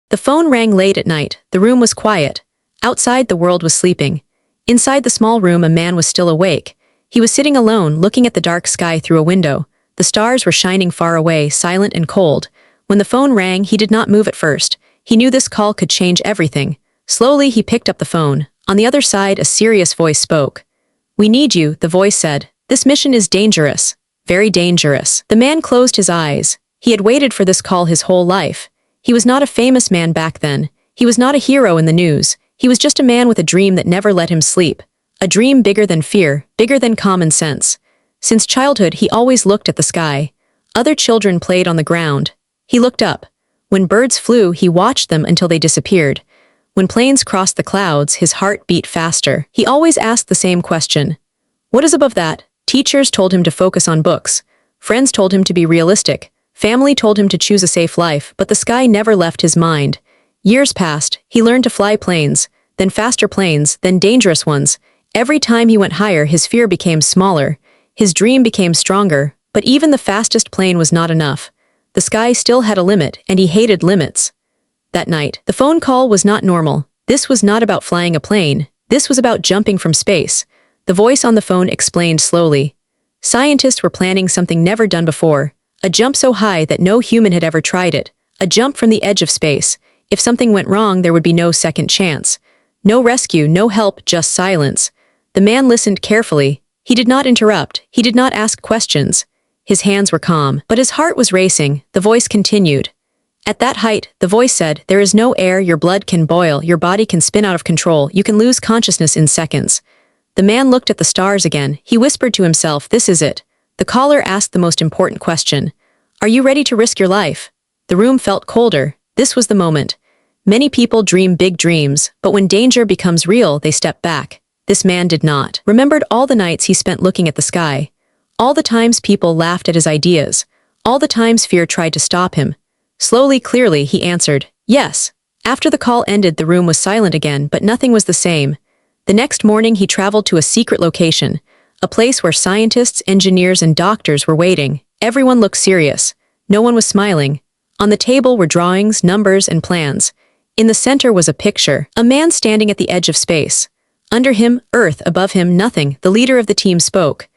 The phone rang late at night. The room was quiet. Outside, the world was sleeping. Inside the small room, a man was still awake. He was sitting alone, looking at the dark sky through a window. The stars were shining far away, silent and cold. When the phone rang, he did not move at first. He knew this call could change everything. Slowly, he picked up the phone. On the other side, a serious voice spoke. "We need you," the voice said. "This mission is dangerous. Very dangerous." The man closed his eyes. He had waited for this call his whole life. He was not a famous man back then. He was not a hero in the news. He was just a man with a dream that never let him sleep. A dream bigger than fear, bigger than common sense. Since childhood, he always looked at the sky. Other children played on the ground. He looked up. When birds flew, he watched them until they disappeared. When planes crossed the clouds, his heart beat faster. He always asked the same question. What is above that? Teachers told him to focus on books. Friends told him to be realistic. Family told him to choose a safe life, but the sky never left his mind. Years passed. He learned to fly planes, then faster planes, then dangerous ones. Every time he went higher, his fear became smaller. His dream became stronger, but even the fastest plane was not enough. The sky still had a limit, and he hated limits. That night, the phone call was not normal. This was not about flying a plane. This was about jumping from space. The voice on the phone explained slowly. Scientists were planning something never done before. A jump so high that no human had ever tried it. A jump from the edge of space. If something went wrong, there would be no second chance. No rescue, no help, just silence. The man listened carefully. He did not interrupt. He did not ask questions. His hands were calm, but his heart was racing. The voice continued. At that height, the voice said, "There is no air, your blood can boil, your body can spin out of control, you can lose consciousness in seconds." The man looked at the stars again. He whispered to himself, "This is it." The caller asked the most important question. "Are you ready to risk your life?" The room felt colder. This was the moment. Many people dream big dreams, but when danger becomes real, they step back. This man did not. Remembered all the nights he spent looking at the sky. All the times people laughed at his ideas. All the times fear tried to stop him. Slowly, clearly, he answered, "Yes." After the call ended, the room was silent again, but nothing was the same. The next morning, he traveled to a secret location, a place where scientists, engineers, and doctors were waiting. Everyone looked serious. No one was smiling. On the table were drawings, numbers, and plans. In the center was a picture, a man standing at the edge of space. Under him, Earth, above him, nothing. The leader of the team spoke.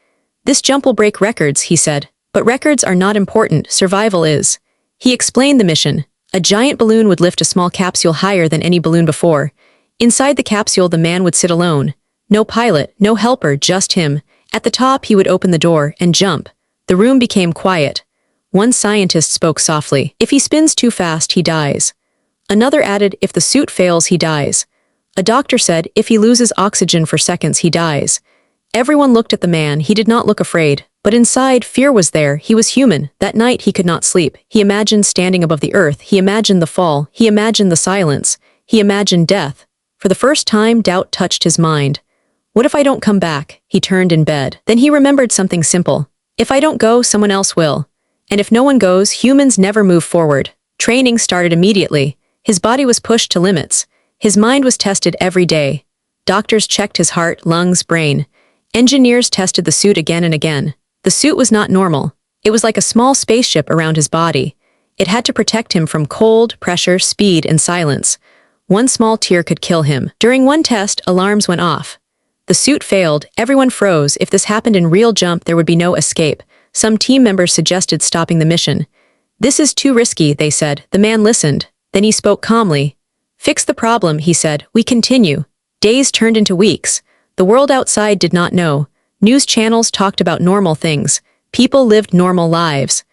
"This jump will break records," he said. "But records are not important, survival is." He explained the mission. A giant balloon would lift a small capsule higher than any balloon before. Inside the capsule, the man would sit alone. No pilot, no helper, just him. At the top, he would open the door and jump. The room became quiet. One scientist spoke softly. "If he spins too fast, he dies." Another added, "If the suit fails, he dies." A doctor said, "If he loses oxygen for seconds, he dies." Everyone looked at the man. He did not look afraid. But inside, fear was there. He was human. That night, he could not sleep. He imagined standing above the earth. He imagined the fall. He imagined the silence. He imagined death. For the first time, doubt touched his mind. What if I don't come back? He turned in bed. Then he remembered something simple. If I don't go, someone else will. And if no one goes, humans never move forward. Training started immediately. His body was pushed to limits. His mind was tested every day. Doctors checked his heart, lungs, brain. Engineers tested the suit again and again. The suit was not normal. It was like a small spaceship around his body. It had to protect him from cold, pressure, speed, and silence. One small tear could kill him. During one test, alarms went off. The suit failed. Everyone froze. If this happened in real jump, there would be no escape. Some team members suggested stopping the mission. "This is too risky," they said. The man listened. Then he spoke calmly. "Fix the problem," he said. "We continue." Days turned into weeks. The world outside did not know. News channels talked about normal things. People lived normal lives.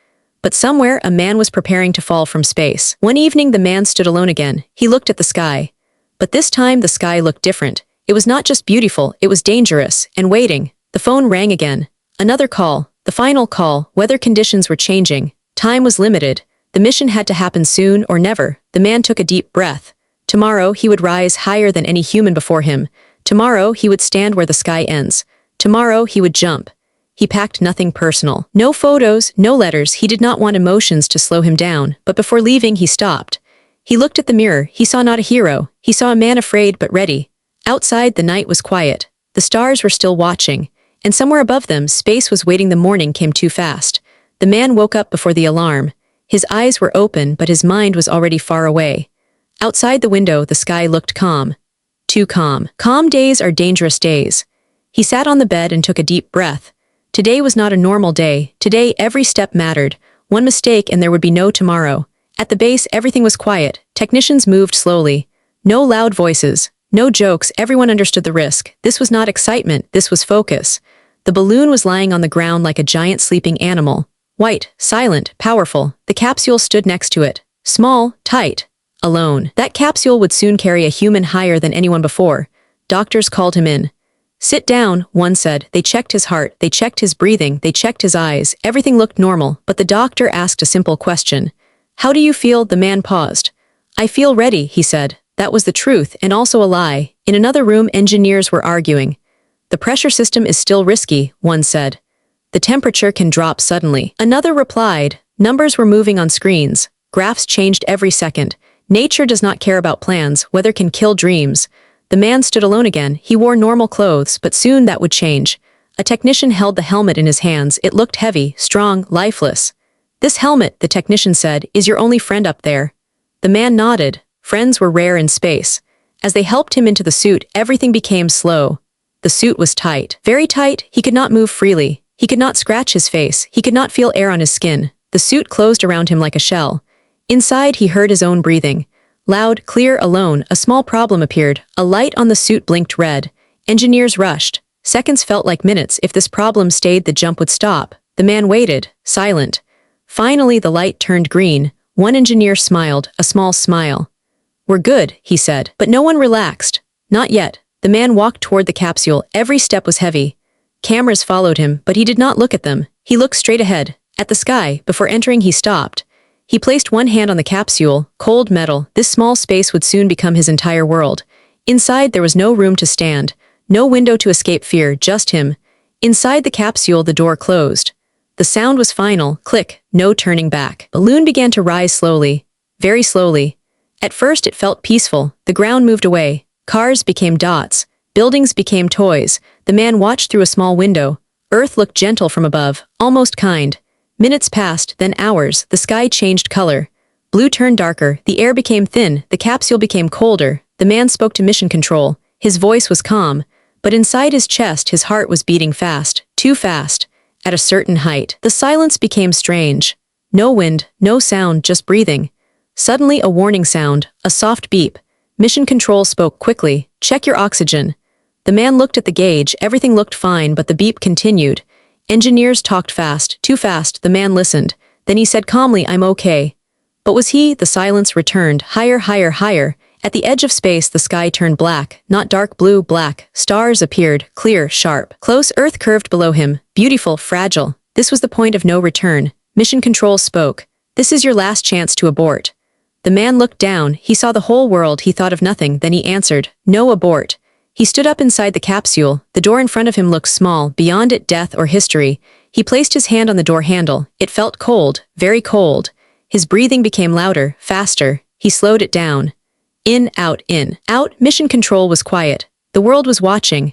But somewhere, a man was preparing to fall from space. One evening, the man stood alone again. He looked at the sky. But this time, the sky looked different. It was not just beautiful, it was dangerous, and waiting. The phone rang again. Another call. The final call. Weather conditions were changing. Time was limited. The mission had to happen soon or never. The man took a deep breath. Tomorrow, he would rise higher than any human before him. Tomorrow, he would stand where the sky ends. Tomorrow, he would jump. He packed nothing personal. No photos, no letters. He did not want emotions to slow him down, but before leaving, he stopped. He looked at the mirror. He saw not a hero. He saw a man afraid but ready. Outside, the night was quiet. The stars were still watching. And somewhere above them, space was waiting. The morning came too fast. The man woke up before the alarm. His eyes were open, but his mind was already far away. Outside the window, the sky looked calm. Too calm. Calm days are dangerous days. He sat on the bed and took a deep breath. Today was not a normal day. Today, every step mattered. One mistake and there would be no tomorrow. At the base, everything was quiet. Technicians moved slowly. No loud voices. No jokes. Everyone understood the risk. This was not excitement. This was focus. The balloon was lying on the ground like a giant sleeping animal. White, silent, powerful. The capsule stood next to it. Small, tight, alone. That capsule would soon carry a human higher than anyone before. Doctors called him in. Sit down, one said. They checked his heart. They checked his breathing. They checked his eyes. Everything looked normal, but the doctor asked a simple question. How do you feel? The man paused. I feel ready, he said. That was the truth, and also a lie. In another room, engineers were arguing. The pressure system is still risky, one said. The temperature can drop suddenly. Another replied. Numbers were moving on screens. Graphs changed every second. Nature does not care about plans. Weather can kill dreams. The man stood alone again. He wore normal clothes, but soon that would change. A technician held the helmet in his hands. It looked heavy, strong, lifeless. This helmet, the technician said, is your only friend up there. The man nodded. Friends were rare in space. As they helped him into the suit, everything became slow. The suit was tight. Very tight. He could not move freely. He could not scratch his face. He could not feel air on his skin. The suit closed around him like a shell. Inside, he heard his own breathing. Loud, clear, alone, a small problem appeared. A light on the suit blinked red. Engineers rushed. Seconds felt like minutes. If this problem stayed, the jump would stop. The man waited, silent. Finally, the light turned green. One engineer smiled, a small smile. We're good, he said. But no one relaxed. Not yet. The man walked toward the capsule. Every step was heavy. Cameras followed him, but he did not look at them. He looked straight ahead, at the sky. Before entering, he stopped. He placed one hand on the capsule, cold metal. This small space would soon become his entire world. Inside, there was no room to stand, no window to escape fear, just him. Inside the capsule, the door closed. The sound was final, click, no turning back. Balloon began to rise slowly, very slowly. At first, it felt peaceful. The ground moved away. Cars became dots. Buildings became toys. The man watched through a small window. Earth looked gentle from above, almost kind. Minutes passed, then hours. The sky changed color. Blue turned darker. The air became thin. The capsule became colder. The man spoke to mission control. His voice was calm. But inside his chest, his heart was beating fast. Too fast. At a certain height. The silence became strange. No wind, no sound, just breathing. Suddenly a warning sound. A soft beep. Mission control spoke quickly. Check your oxygen. The man looked at the gauge. Everything looked fine, but the beep continued. Engineers talked fast, too fast. The man listened. Then he said calmly, I'm okay. But was he? The silence returned. Higher, higher, higher. At the edge of space, the sky turned black. Not dark blue, black. Stars appeared, clear, sharp. Close. Earth curved below him. Beautiful, fragile. This was the point of no return. Mission control spoke. This is your last chance to abort. The man looked down. He saw the whole world. He thought of nothing. Then he answered, no abort. He stood up inside the capsule. The door in front of him looked small. Beyond it, death or history. He placed his hand on the door handle. It felt cold, very cold. His breathing became louder, faster. He slowed it down. In, out, in. Out. Mission control was quiet. The world was watching.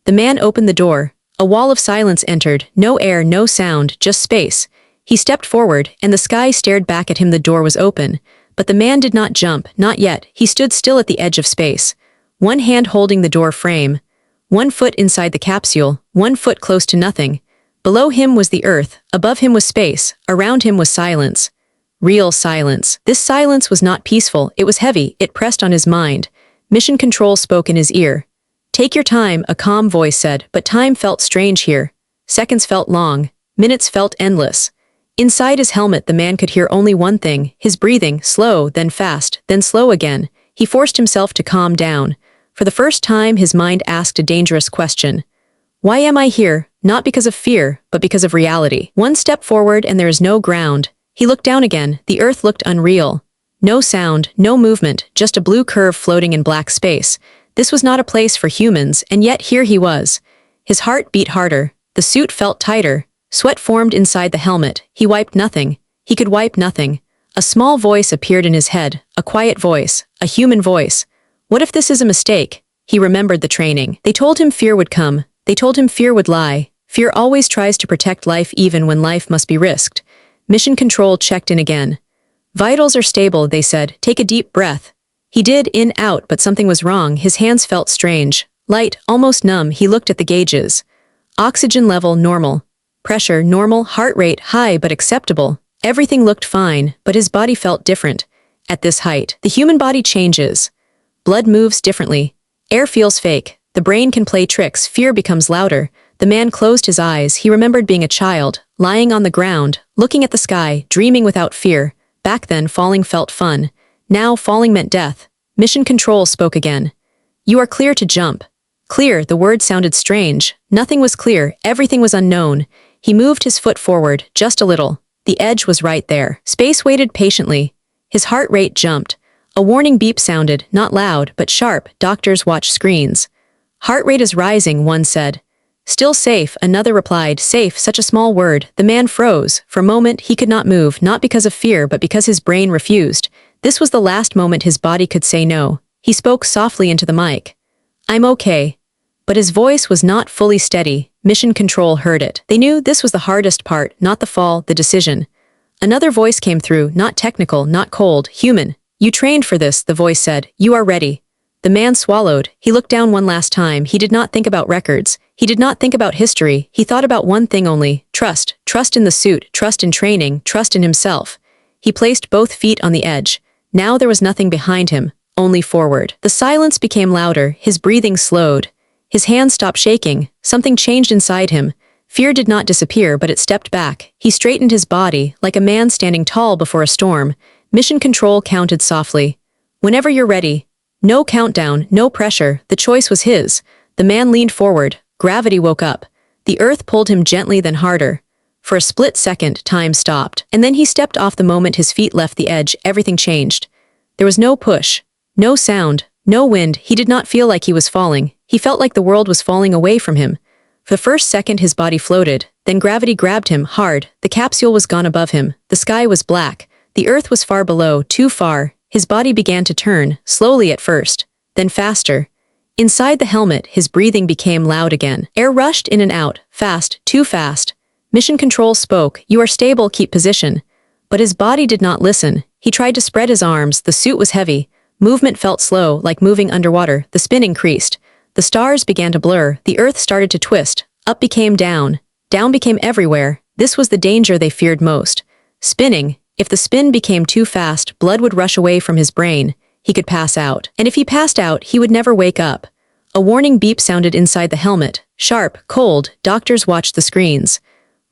The man opened the door. A wall of silence entered. No air, no sound, just space. He stepped forward, and the sky stared back at him. The door was open. But the man did not jump, not yet. He stood still at the edge of space. One hand holding the door frame. One foot inside the capsule. One foot close to nothing. Below him was the earth. Above him was space. Around him was silence. Real silence. This silence was not peaceful. It was heavy. It pressed on his mind. Mission control spoke in his ear. Take your time, a calm voice said, but time felt strange here. Seconds felt long. Minutes felt endless. Inside his helmet, the man could hear only one thing, his breathing, slow, then fast, then slow again. He forced himself to calm down. For the first time, his mind asked a dangerous question. Why am I here? Not because of fear, but because of reality. One step forward and there is no ground. He looked down again. The earth looked unreal. No sound, no movement, just a blue curve floating in black space. This was not a place for humans, and yet here he was. His heart beat harder. The suit felt tighter. Sweat formed inside the helmet. He wiped nothing. He could wipe nothing. A small voice appeared in his head. A quiet voice. A human voice. What if this is a mistake? He remembered the training. They told him fear would come. They told him fear would lie. Fear always tries to protect life even when life must be risked. Mission control checked in again. Vitals are stable, they said. Take a deep breath. He did in, out, but something was wrong. His hands felt strange. Light, almost numb, he looked at the gauges. Oxygen level normal. Pressure normal, heart rate high but acceptable. Everything looked fine, but his body felt different. At this height, the human body changes. Blood moves differently. Air feels fake. The brain can play tricks. Fear becomes louder. The man closed his eyes. He remembered being a child, lying on the ground, looking at the sky, dreaming without fear. Back then, falling felt fun. Now, falling meant death. Mission Control spoke again. You are clear to jump. Clear, the word sounded strange. Nothing was clear. Everything was unknown. He moved his foot forward, just a little. The edge was right there. Space waited patiently. His heart rate jumped. A warning beep sounded, not loud, but sharp. Doctors watched screens. Heart rate is rising, one said. Still safe, another replied. Safe, such a small word. The man froze. For a moment, he could not move, not because of fear, but because his brain refused. This was the last moment his body could say no. He spoke softly into the mic. I'm okay. But his voice was not fully steady. Mission Control heard it. They knew this was the hardest part, not the fall, the decision. Another voice came through, not technical, not cold, human. You trained for this, the voice said. You are ready. The man swallowed. He looked down one last time. He did not think about records. He did not think about history. He thought about one thing only, trust. Trust in the suit, trust in training, trust in himself. He placed both feet on the edge. Now there was nothing behind him, only forward. The silence became louder. His breathing slowed. His hands stopped shaking. Something changed inside him. Fear did not disappear, but it stepped back. He straightened his body, like a man standing tall before a storm. Mission Control counted softly. Whenever you're ready. No countdown, no pressure. The choice was his. The man leaned forward. Gravity woke up. The earth pulled him gently, then harder. For a split second, time stopped. And then he stepped off. The moment his feet left the edge, everything changed. There was no push, no sound, no wind. He did not feel like he was falling. He felt like the world was falling away from him. For the first second, his body floated. Then gravity grabbed him hard. The capsule was gone above him. The sky was black. The earth was far below, too far. His body began to turn, slowly at first, then faster. Inside the helmet, his breathing became loud again. Air rushed in and out, fast, too fast. Mission Control spoke. You are stable, keep position. But his body did not listen. He tried to spread his arms. The suit was heavy. Movement felt slow, like moving underwater. The spin increased. The stars began to blur. The earth started to twist. Up became down. Down became everywhere. This was the danger they feared most. Spinning. If the spin became too fast, blood would rush away from his brain. He could pass out. And if he passed out, he would never wake up. A warning beep sounded inside the helmet. Sharp, cold. Doctors watched the screens.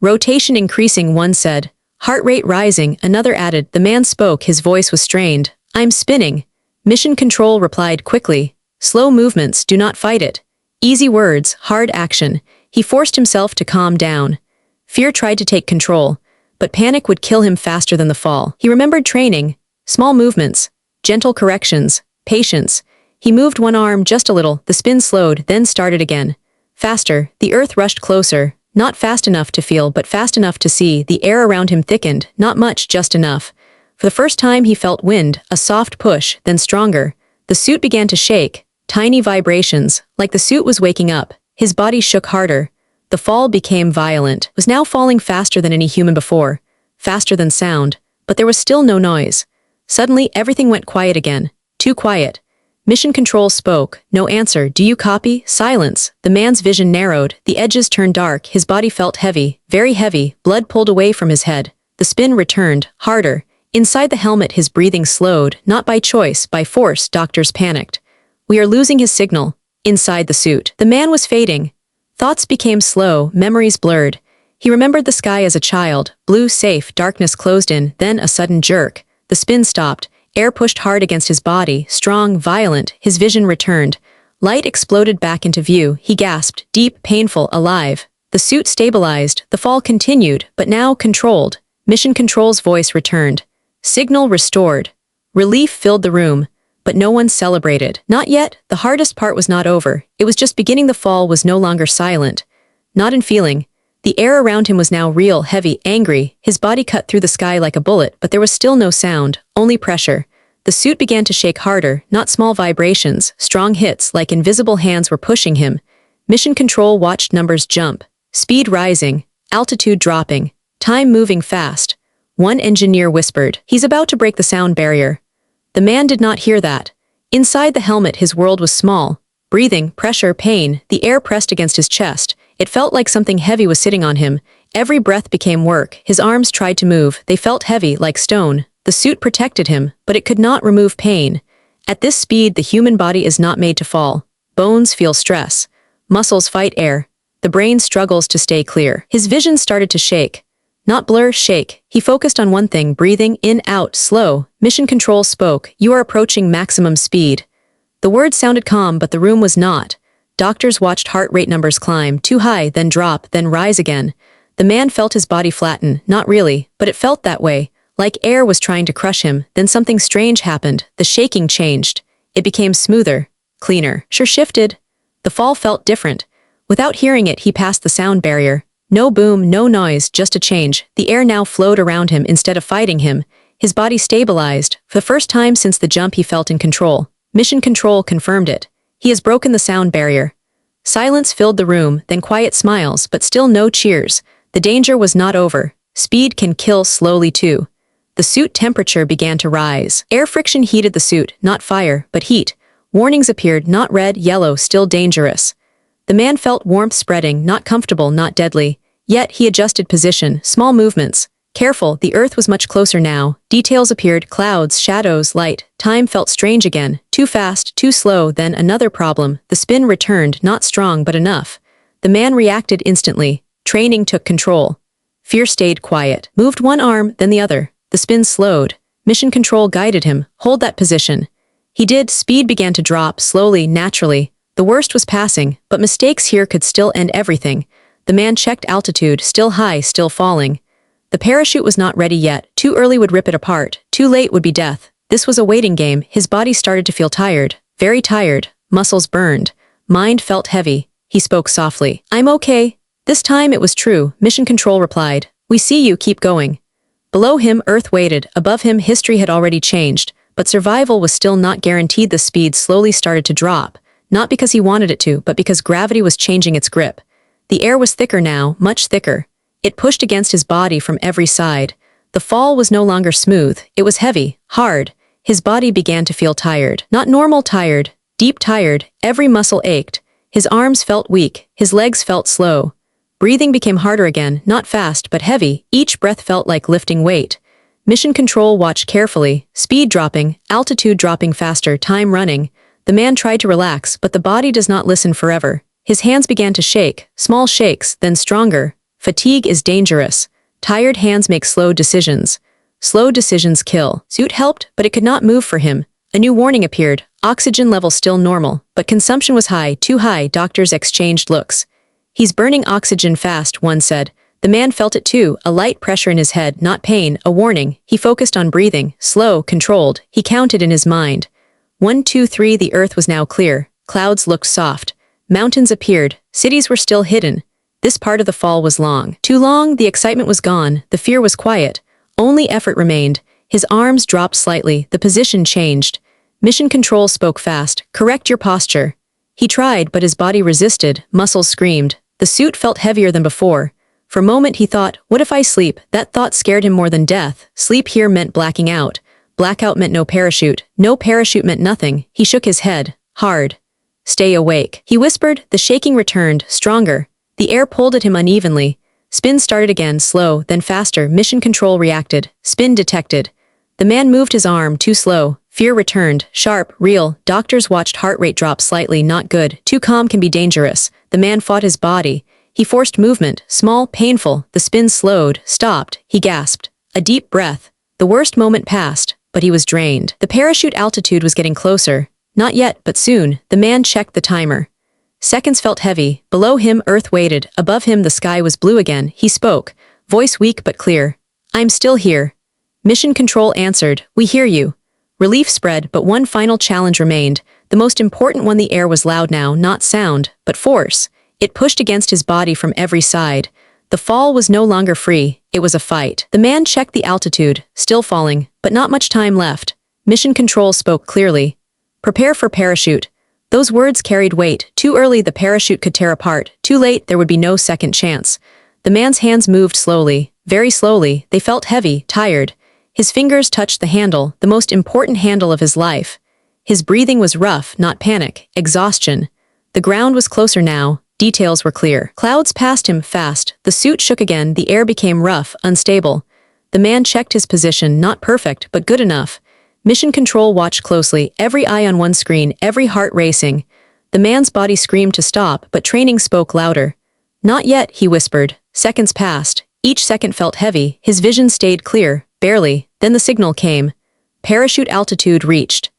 Rotation increasing, one said. Heart rate rising, another added. The man spoke. His voice was strained. I'm spinning. Mission Control replied quickly. Slow movements, do not fight it. Easy words, hard action. He forced himself to calm down. Fear tried to take control, but panic would kill him faster than the fall. He remembered training. Small movements. Gentle corrections. Patience. He moved one arm just a little. The spin slowed, then started again. Faster. The earth rushed closer. Not fast enough to feel, but fast enough to see. The air around him thickened. Not much, just enough. For the first time he felt wind, a soft push, then stronger. The suit began to shake. Tiny vibrations, like the suit was waking up. His body shook harder. The fall became violent. Was now falling faster than any human before. Faster than sound. But there was still no noise. Suddenly, everything went quiet again. Too quiet. Mission Control spoke. No answer. Do you copy? Silence. The man's vision narrowed. The edges turned dark. His body felt heavy. Very heavy. Blood pulled away from his head. The spin returned. Harder. Inside the helmet, his breathing slowed. Not by choice, by force. Doctors panicked. We are losing his signal. Inside the suit. The man was fading. Thoughts became slow. Memories blurred. He remembered the sky as a child. Blue, safe. Darkness closed in. Then a sudden jerk. The spin stopped. Air pushed hard against his body, strong, violent. His vision returned. Light exploded back into view. He gasped, deep, painful, alive. The suit stabilized. The fall continued, but now controlled. Mission Control's voice returned. Signal restored. Relief filled the room, but no one celebrated. Not yet. The hardest part was not over. It was just beginning. The fall was no longer silent. Not in feeling. The air around him was now real, heavy, angry. His body cut through the sky like a bullet, but there was still no sound, only pressure. The suit began to shake harder, not small vibrations, strong hits like invisible hands were pushing him. Mission Control watched numbers jump, speed rising, altitude dropping, time moving fast. One engineer whispered, "He's about to break the sound barrier." The man did not hear that. Inside the helmet, his world was small. Breathing, pressure, pain, the air pressed against his chest. It felt like something heavy was sitting on him. Every breath became work. His arms tried to move. They felt heavy, like stone. The suit protected him, but it could not remove pain. At this speed, the human body is not made to fall. Bones feel stress. Muscles fight air. The brain struggles to stay clear. His vision started to shake. Not blur, shake. He focused on one thing, breathing, in, out, slow. Mission Control spoke. You are approaching maximum speed. The words sounded calm, but the room was not. Doctors watched heart rate numbers climb, too high, then drop, then rise again. The man felt his body flatten, not really, but it felt that way, like air was trying to crush him. Then something strange happened. The shaking changed. It became smoother, cleaner. Sure shifted. The fall felt different. Without hearing it, he passed the sound barrier. No boom, no noise, just a change. The air now flowed around him instead of fighting him. His body stabilized. For the first time since the jump, he felt in control. Mission Control confirmed it. He has broken the sound barrier. Silence filled the room, then quiet smiles, but still no cheers. The danger was not over. Speed can kill slowly too. The suit temperature began to rise. Air friction heated the suit, not fire, but heat. Warnings appeared, not red, yellow, still dangerous. The man felt warmth spreading, not comfortable, not deadly. Yet he adjusted position, small movements. Careful, the Earth was much closer now. Details appeared, clouds, shadows, light. Time felt strange again. Too fast, too slow, then another problem. The spin returned, not strong but enough. The man reacted instantly. Training took control. Fear stayed quiet. Moved one arm, then the other. The spin slowed. Mission Control guided him. Hold that position. He did. Speed began to drop, slowly, naturally. The worst was passing, but mistakes here could still end everything. The man checked altitude, still high, still falling. The parachute was not ready yet. Too early would rip it apart. Too late would be death. This was a waiting game. His body started to feel tired. Very tired. Muscles burned. Mind felt heavy. He spoke softly. I'm okay. This time it was true. Mission Control replied. We see you, keep going. Below him, Earth waited. Above him, history had already changed. But survival was still not guaranteed. The speed slowly started to drop. Not because he wanted it to, but because gravity was changing its grip. The air was thicker now, much thicker. It pushed against his body from every side. The fall was no longer smooth. It was heavy, hard. His body began to feel tired. Not normal tired, deep tired. Every muscle ached. His arms felt weak. His legs felt slow. Breathing became harder again, not fast, but heavy. Each breath felt like lifting weight. Mission Control watched carefully. Speed dropping, altitude dropping faster, time running. The man tried to relax, but the body does not listen forever. His hands began to shake, small shakes, then stronger. Fatigue is dangerous. Tired hands make slow decisions. Slow decisions kill. Suit helped, but it could not move for him. A new warning appeared. Oxygen level still normal, but consumption was high, too high. Doctors exchanged looks. He's burning oxygen fast, one said. The man felt it too, a light pressure in his head, not pain, a warning. He focused on breathing, slow, controlled. He counted in his mind. 1, 2, 3. The Earth was now clear. Clouds looked soft. Mountains appeared. Cities were still hidden. This part of the fall was long. Too long. The excitement was gone. The fear was quiet. Only effort remained. His arms dropped slightly. The position changed. Mission Control spoke fast. Correct your posture. He tried, but his body resisted. Muscles screamed. The suit felt heavier than before. For a moment he thought, what if I sleep? That thought scared him more than death. Sleep here meant blacking out. Blackout meant no parachute. No parachute meant nothing. He shook his head. Hard. Stay awake. He whispered. The shaking returned, stronger. The air pulled at him unevenly. Spin started again, slow, then faster. Mission Control reacted. Spin detected. The man moved his arm, too slow. Fear returned, sharp, real. Doctors watched heart rate drop slightly, not good. Too calm can be dangerous. The man fought his body. He forced movement, small, painful. The spin slowed, stopped. He gasped. A deep breath. The worst moment passed, but he was drained. The parachute altitude was getting closer. Not yet, but soon. The man checked the timer. Seconds felt heavy. Below him, Earth waited. Above him, the sky was blue again. He spoke, voice weak but clear. I'm still here. Mission Control answered. We hear you. Relief spread, but one final challenge remained. The most important one. The air was loud now, not sound, but force. It pushed against his body from every side. The fall was no longer free. It was a fight. The man checked the altitude, still falling, but not much time left. Mission Control spoke clearly. Prepare for parachute. Those words carried weight. Too early, the parachute could tear apart. Too late, there would be no second chance. The man's hands moved slowly, very slowly. They felt heavy, tired. His fingers touched the handle, the most important handle of his life. His breathing was rough, not panic, exhaustion. The ground was closer now, details were clear. Clouds passed him fast, the suit shook again, the air became rough, unstable. The man checked his position, not perfect, but good enough. Mission Control watched closely, every eye on one screen, every heart racing. The man's body screamed to stop, but training spoke louder. Not yet, he whispered. Seconds passed. Each second felt heavy, his vision stayed clear, barely. Then the signal came. Parachute altitude reached.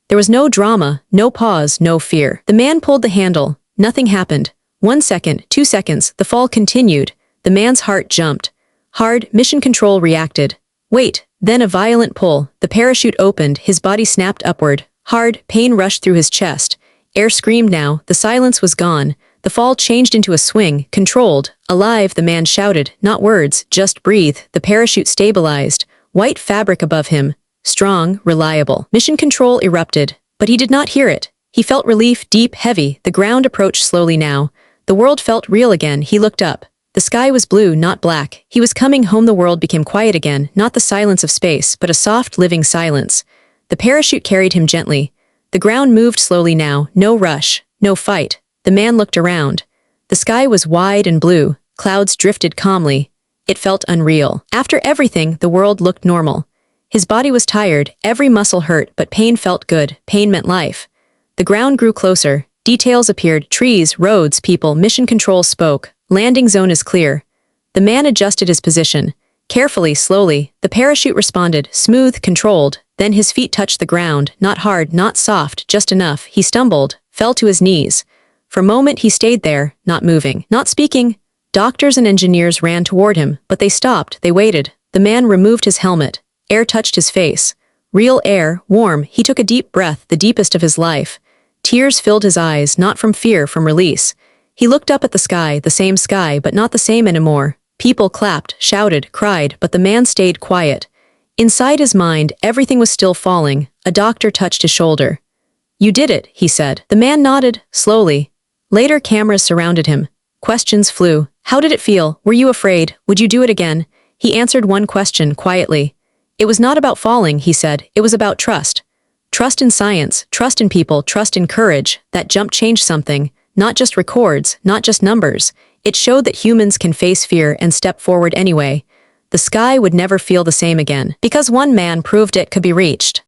There was no drama, no pause, no fear. The man pulled the handle. Nothing happened. 1 second, 2 seconds, the fall continued. The man's heart jumped. Hard, Mission Control reacted. Wait, then a violent pull. The parachute opened, his body snapped upward. Hard, pain rushed through his chest. Air screamed now, the silence was gone. The fall changed into a swing, controlled. Alive, the man shouted, not words, just breathe. The parachute stabilized. White fabric above him. Strong, reliable. Mission Control erupted, but he did not hear it. He felt relief, deep, heavy. The ground approached slowly now. The world felt real again. He looked up. The sky was blue, not black. He was coming home. The world became quiet again, not the silence of space, but a soft, living silence. The parachute carried him gently. The ground moved slowly now, no rush, no fight. The man looked around. The sky was wide and blue. Clouds drifted calmly. It felt unreal. After everything, the world looked normal. His body was tired, every muscle hurt, but pain felt good. Pain meant life. The ground grew closer. Details appeared, trees, roads, people. Mission Control spoke. Landing zone is clear. The man adjusted his position. Carefully, slowly, the parachute responded, smooth, controlled. Then his feet touched the ground, not hard, not soft, just enough. He stumbled, fell to his knees. For a moment he stayed there, not moving, not speaking. Doctors and engineers ran toward him, but they stopped, they waited. The man removed his helmet. Air touched his face. Real air, warm. He took a deep breath, the deepest of his life. Tears filled his eyes, not from fear, from release. He looked up at the same sky, but not the same anymore. People clapped, shouted, cried, but the man stayed quiet. Inside his mind, everything was still falling. A doctor touched his shoulder. You did it, he said. The man nodded, slowly. Later, cameras surrounded him. Questions flew. How did it feel? Were you afraid? Would you do it again? He answered one question, quietly. It was not about falling, he said. It was about trust. Trust in science, trust in people, trust in courage. That jump changed something. Not just records, not just numbers. It showed that humans can face fear and step forward anyway. The sky would never feel the same again, because one man proved it could be reached.